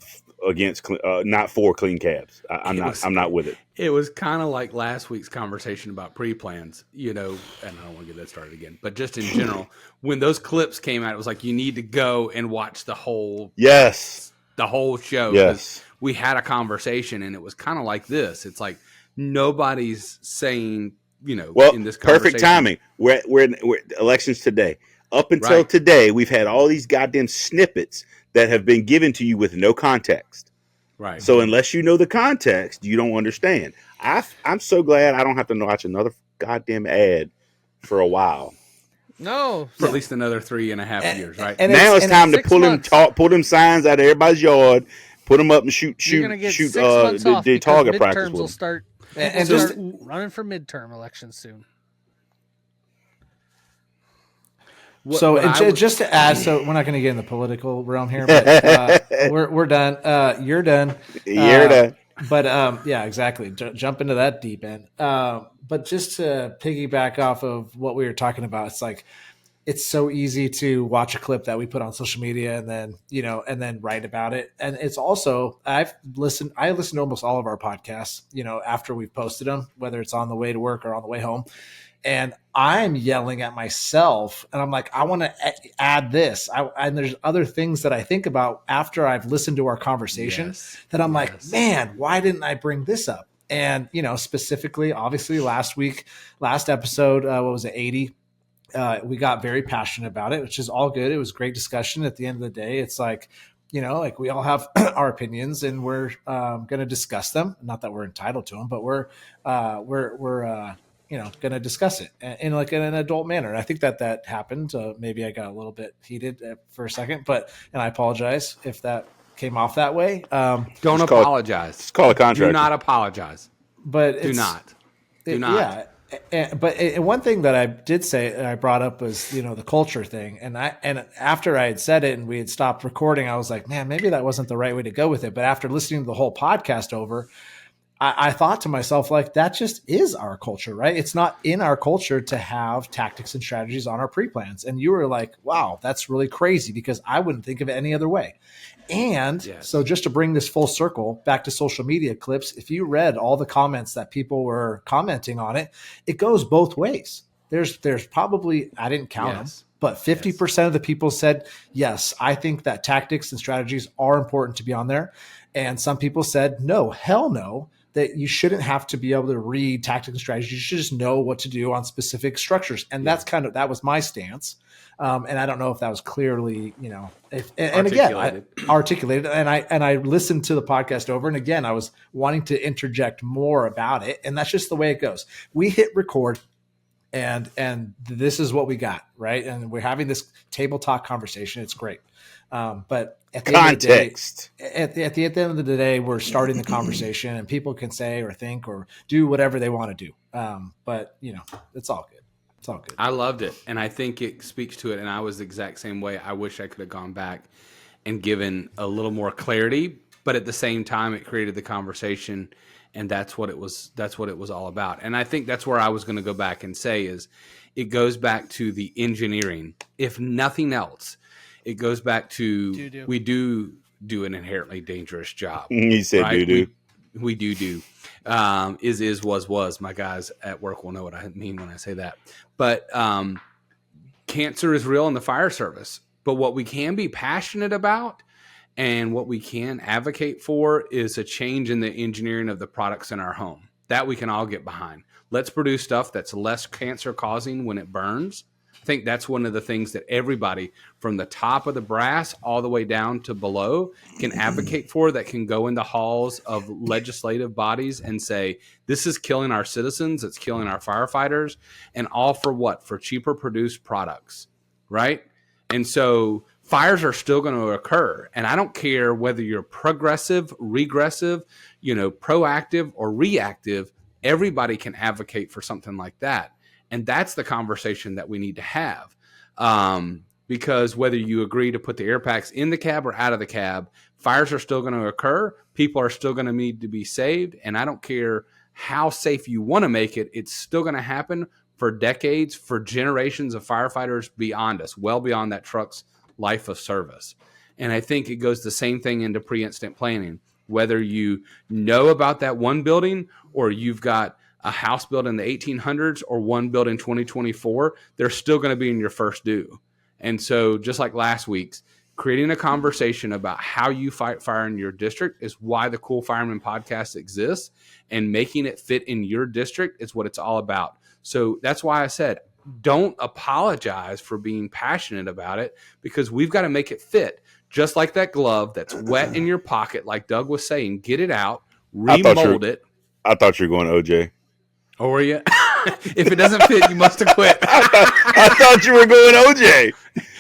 against, not for clean cabs. I'm not with it. It was kind of like last week's conversation about pre-plans, you know, and I don't want to get that started again, but just in general, when those clips came out, it was like, you need to go and watch the whole show. Yes. We had a conversation and it was kind of like this. It's like, nobody's saying, you know, in this conversation. Perfect timing. We're in elections today. Up until today, we've had all these goddamn snippets that have been given to you with no context. Right. So unless you know the context, you don't understand. I'm so glad I don't have to watch another goddamn ad for a while. No. For at least another 3.5 years, right? And now it's time to pull them signs out of everybody's yard, put them up and shoot the target practice. Will start and just running for midterm elections soon. Just to add, so we're not going to get in the political realm here, but we're done. You're done. You're done. But yeah, exactly. Jump into that deep end. But just to piggyback off of what we were talking about, it's like it's so easy to watch a clip that we put on social media and then write about it. And it's also I listen to almost all of our podcasts, after we've posted them, whether it's on the way to work or on the way home. And I'm yelling at myself and I'm like, I want to add this. And there's other things that I think about after I've listened to our conversation that I'm like, man, why didn't I bring this up? And, specifically, obviously last episode, what was it, 80? We got very passionate about it, which is all good. It was great discussion. At the end of the day, it's like, like we all have our opinions and we're going to discuss them. Not that we're entitled to them, but we're going to discuss it in like in an adult manner. And I think that happened. Maybe I got a little bit heated for a second, and I apologize if that came off that way. Don't apologize. Just call a contract. Do not apologize. But do not. Yeah. But one thing that I did say I brought up was, the culture thing. And after I had said it and we had stopped recording, I was like, man, maybe that wasn't the right way to go with it. But after listening to the whole podcast over, I thought to myself, like, that just is our culture, right? It's not in our culture to have tactics and strategies on our pre-plans. And you were like, wow, that's really crazy because I wouldn't think of it any other way. And so just to bring this full circle back to social media clips, if you read all the comments that people were commenting on it, it goes both ways. there's probably, I didn't count them, Yes. but 50% of the people said, yes, I think that tactics and strategies are important to be on there. And some people said, no, hell no, that you shouldn't have to be able to read tactics and strategies. You should just know what to do on specific structures. And that was my stance. And I don't know if that was clearly, and again, articulated. And I listened to the podcast over and again, I was wanting to interject more about it. And that's just the way it goes. We hit record and this is what we got, right? And we're having this table talk conversation. It's great. But at the context, end of the day, at the end of the day, we're starting the conversation and people can say or think or do whatever they want to do. But it's all good. It's all good. I loved it, and I think it speaks to it. And I was the exact same way. I wish I could have gone back and given a little more clarity, but at the same time, it created the conversation, and that's what it was. That's what it was all about. And I think that's where I was going to go back and say is, it goes back to the engineering. If nothing else, it goes back to we do an inherently dangerous job. You said right? do. We do. Was. My guys at work will know what I mean when I say that. But cancer is real in the fire service. But what we can be passionate about and what we can advocate for is a change in the engineering of the products in our home. That we can all get behind. Let's produce stuff that's less cancer causing when it burns. I think that's one of the things that everybody from the top of the brass all the way down to below can advocate for, that can go in the halls of legislative bodies and say, this is killing our citizens, it's killing our firefighters, and all for what? For cheaper produced products, right? And so fires are still going to occur. And I don't care whether you're progressive, regressive, proactive or reactive, everybody can advocate for something like that. And that's the conversation that we need to have. Because whether you agree to put the air packs in the cab or out of the cab, fires are still going to occur. People are still going to need to be saved. And I don't care how safe you want to make it, it's still going to happen for decades, for generations of firefighters beyond us, well beyond that truck's life of service. And I think it goes the same thing into pre-incident planning. Whether you know about that one building or you've got a house built in the 1800s or one built in 2024, they're still going to be in your first due. And so just like last week's, creating a conversation about how you fight fire in your district is why the Cool Fireman Podcast exists, and making it fit in your district is what it's all about. So that's why I said, don't apologize for being passionate about it, because we've got to make it fit. Just like that glove that's wet in your pocket, like Doug was saying, get it out, remold it. I thought you were going OJ. Or were you? If it doesn't fit, you must have quit. I thought you were going OJ.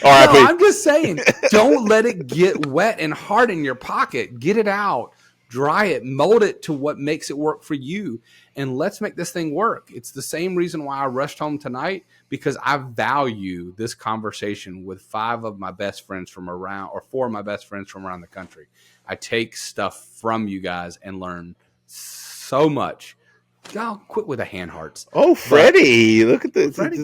No, I'm just saying, don't let it get wet and hard in your pocket. Get it out, dry it, mold it to what makes it work for you, and let's make this thing work. It's the same reason why I rushed home tonight, because I value this conversation with 5 of my best friends from around, or 4 of my best friends from around the country. I take stuff from you guys and learn so much. Y'all quit with the hand hearts. Oh, Freddy! Look at this. Freddie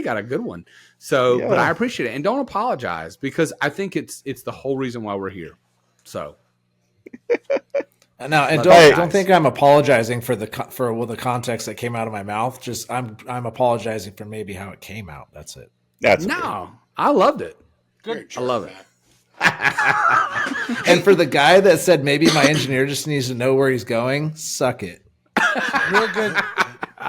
got a good one. So, yeah. But I appreciate it, and don't apologize, because I think it's the whole reason why we're here. So, no, and don't think I'm apologizing for the context that came out of my mouth. Just I'm apologizing for maybe how it came out. That's it. I loved it. Good. I love it. And for the guy that said maybe my engineer just needs to know where he's going, suck it.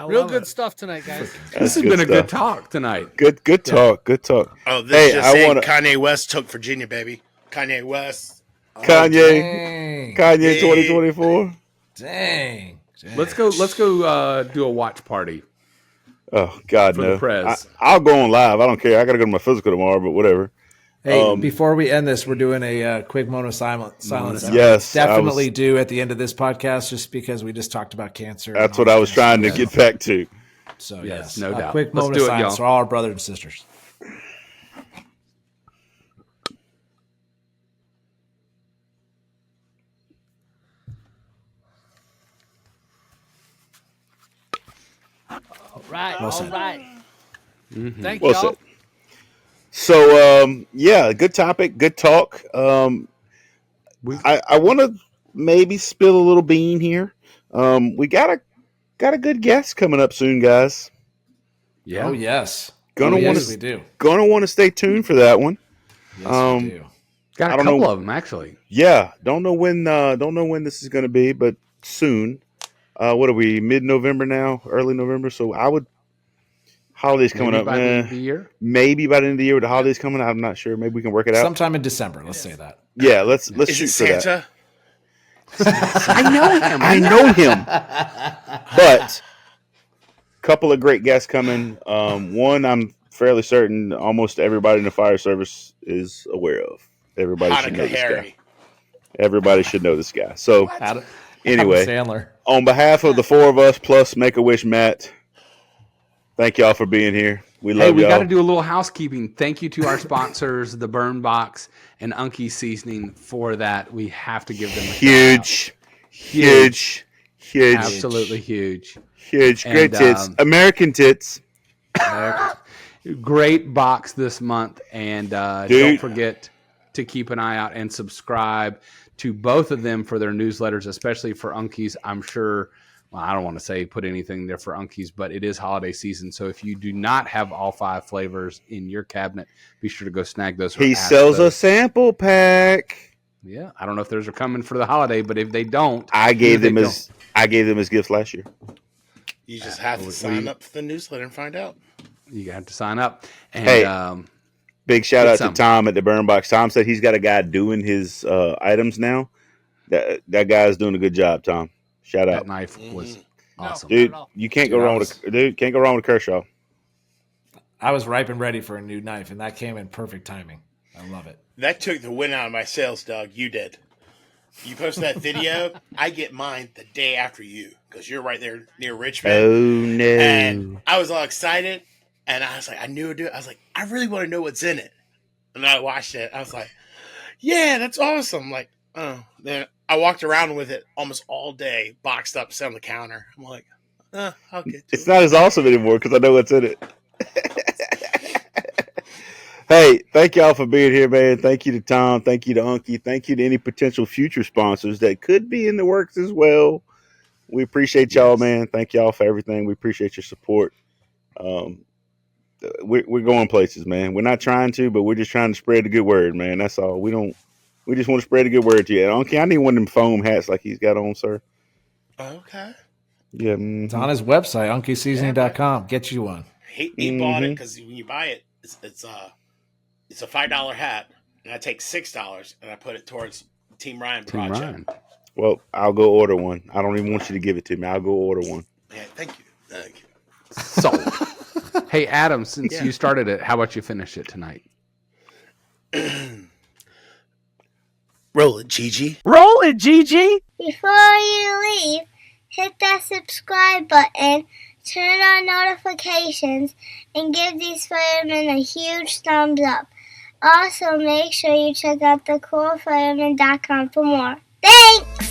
Real good stuff tonight, guys. This has been a good talk tonight. Good talk. Good talk. Oh, this just saying Kanye West took Virginia, baby. Kanye West. Kanye 2024. Dang. Let's go do a watch party. Oh God, for no. The press. I'll go on live. I don't care. I got to go to my physical tomorrow, but whatever. Hey, before we end this, we're doing a quick moment of silence. Yes, definitely do at the end of this podcast, just because we just talked about cancer. That's what I was trying to get back to. So yes, no doubt. Quick moment of silence for all our brothers and sisters. All right. Mm-hmm. Thank y'all. Said. So, good topic, good talk. I want to maybe spill a little bean here. We got a good guest coming up soon, guys. Yeah. Oh yes. Gonna oh, want yes, to we do. gonna want to stay tuned for that one. Yes, we do. Got I a don't couple know. of them actually. Yeah, don't know when this is gonna be, but soon. What are we? Mid-November now, early November. So I would holidays coming Maybe up. by the end of the year. Maybe by the end of the year with the holidays coming. I'm not sure. Maybe we can work it out. Sometime in December. Let's say that. Yeah, let's Is shoot it for that. Santa? I know him. I know him, but couple of great guests coming. One I'm fairly certain almost everybody in the fire service is aware of. Everybody should know Hanukkah this guy. Harry. Everybody should know this guy. So Adam anyway, Sandler. on behalf of the four of us plus Make-A-Wish Matt, thank y'all for being here. We love Hey, we y'all. got to do a little housekeeping. Thank you to our sponsors, the Burn Box and Unky Seasoning, for that. We have to give them a huge, Huge. huge, absolutely huge. huge. Great And, tits, American tits. Great box this month, and don't Dude. forget to keep an eye out and subscribe to both of them for their newsletters, especially for Unkies. I'm sure, well, I don't want to say put anything there for Unkies, but it is holiday season. So if you do not have all 5 flavors in your cabinet, be sure to go snag those. or He ask sells a those. sample pack. Yeah, I don't know if those are coming for the holiday, but if they don't, I gave them they as gifts last year. You just have to sign up for the newsletter and find out. you have to sign up. And Hey. Big shout Get out some. to Tom at the Burn Box. Tom said he's got a guy doing his items now. That guy's doing a good job, Tom. Shout that out, knife was awesome. dude. Not at all. You can't Dude, go wrong with Kershaw. I was ripe and ready for a new knife, and that came in perfect timing. I love it. That took the win out of my sales, Doug. You did. You posted that video. I get mine the day after you because you're right there near Richmond. Oh no! And I was all excited. And I was like, I knew it. I was like, I really want to know what's in it. And I watched it. I was like, yeah, that's awesome. Like, oh. Then I walked around with it almost all day, boxed up, set on the counter. I'm like, I'll get to It's it. not as awesome anymore because I know what's in it. Hey, thank y'all for being here, man. Thank you to Tom. Thank you to Unky. Thank you to any potential future sponsors that could be in the works as well. We appreciate y'all, man. Thank y'all for everything. We appreciate your support. We're going places, man. We're not trying to, but we're just trying to spread the good word, man. That's all. We just want to spread the good word to you. And Unky, I need one of them foam hats like he's got on, sir. Okay. Yeah. It's on his website, unkyseasoning.com. Get you one. He bought it because when you buy it, it's a $5 hat, and I take $6 and I put it towards Team Ryan Team project. Ryan. Well, I'll go order one. I don't even want you to give it to me. I'll go order one. Yeah, thank you. Thank you. Sold. Hey, Adam, since Yeah. you started it, how about you finish it tonight? Roll it, Gigi. Roll it, Gigi. Before you leave, hit that subscribe button, turn on notifications, and give these firemen a huge thumbs up. Also, make sure you check out the coolfireman.com for more. Thanks!